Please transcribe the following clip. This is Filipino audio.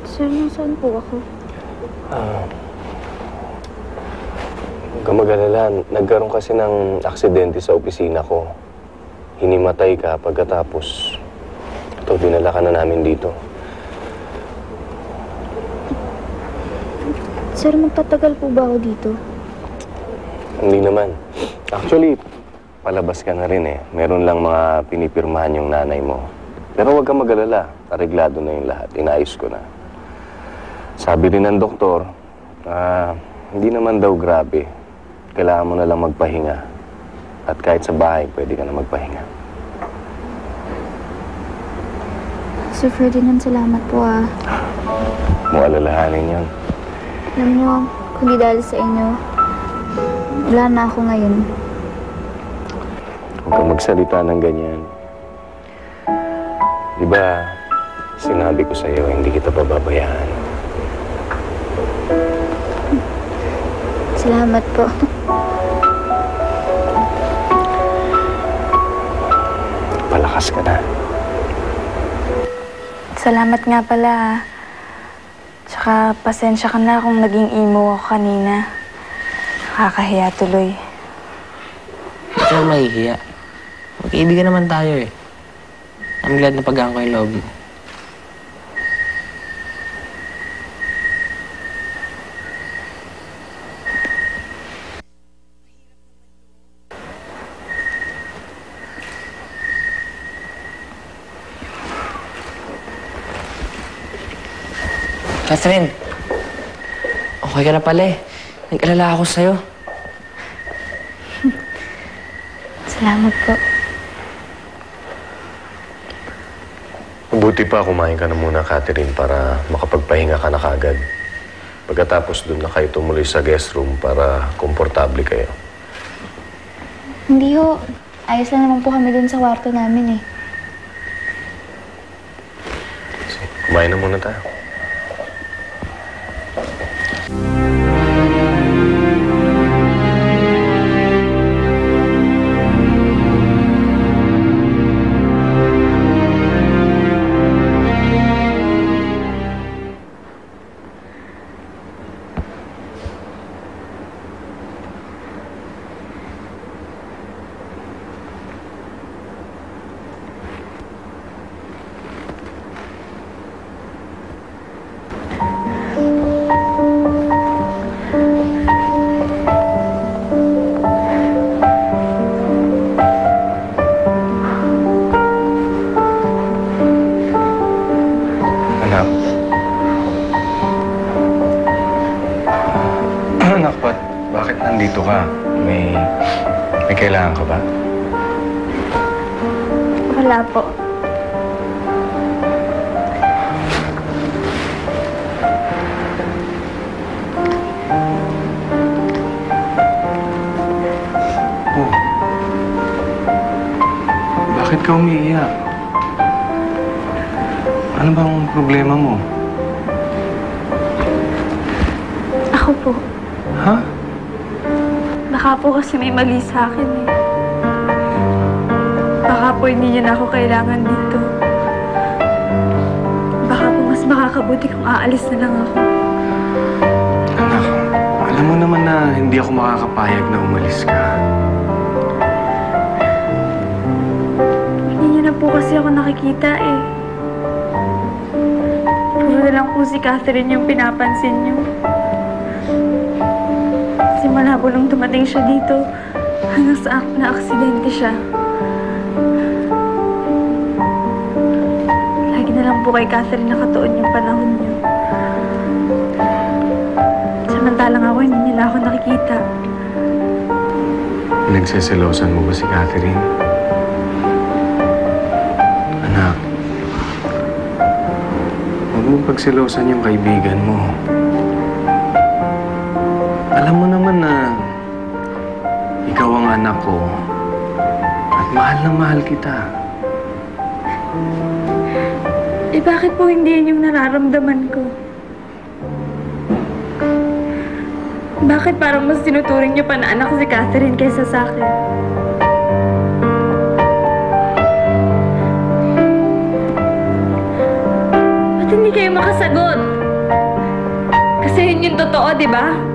Sir, nasaan po ako? Huwag kang mag-alala. Nagkaroon kasi ng aksidente sa opisina ko. Hinimatay ka pagkatapos ito, dinala ka na namin dito. Sir, magtatagal po ba ako dito? Hindi naman. Actually, palabas ka na rin eh. Meron lang mga pinipirmahan yung nanay mo. Pero huwag kang mag-alala. Areglado na yung lahat. Inayos ko na. Sabi rin ng doktor, hindi naman daw grabe. Kailangan mo na lang magpahinga. At kahit sa bahay, pwede ka na magpahinga. Sir Ferdinand, salamat po ah. Mo alalahanin yun. Alam niyo, kung di dahil sa inyo, wala na ako ngayon. Huwag kang magsalita ng ganyan. Diba, sinabi ko sa'yo, hindi kita pababayaan. Salamat po. Palakas ka na. Salamat nga pala. Tsaka pasensya ka na kung naging emo ako kanina. Nakakahiya tuloy. Hindi ka mahihiya. Magkaibigan naman tayo eh. I'm glad na pagkaan ko yung loob mo. Catherine, okay ka na pala eh. Nag-alala ako sa'yo. Salamat po. Mabuti pa, kumain ka na muna, Catherine, para makapagpahinga ka na kagad. Pagkatapos doon na kayo tumuloy sa guest room para komportable kayo. Hindi ho. Ayos lang naman po kami dun sa kwarto namin eh. Sige, kumain na muna tayo. Anak, bakit nandito ka? May kailangan ka ba? Wala po. Oh. Bakit ka umiiyak? Ano bang problema mo? Ako po. Ha? Baka po kasi may mali sa akin eh. Baka po hindi niya na ako kailangan dito. Baka po mas makakabuti kung aalis na lang ako. Anak, alam mo naman na hindi ako makakapayag na umalis ka. Hindi niya na po kasi ako nakikita eh. Puro na lang po si Catherine yung pinapansin niyo. Simula po nung dumating siya dito, hanggang sa na-aksidente siya. Lagi na lang po kay Catherine nakatuon yung panahon niyo. Samantalang ako, hindi nila ako nakikita. Pinagseselosan mo ba si Catherine? Anak, huwag mong pagselosan yung kaibigan mo. Alam mo naman na ikaw ang anak ko at mahal na mahal kita. Eh bakit po hindi yun yung nararamdaman ko? Bakit parang mas tinuturing niyo pa na anak si Catherine kaysa sa akin? Ba't hindi kayo makasagot? yung totoo, di ba?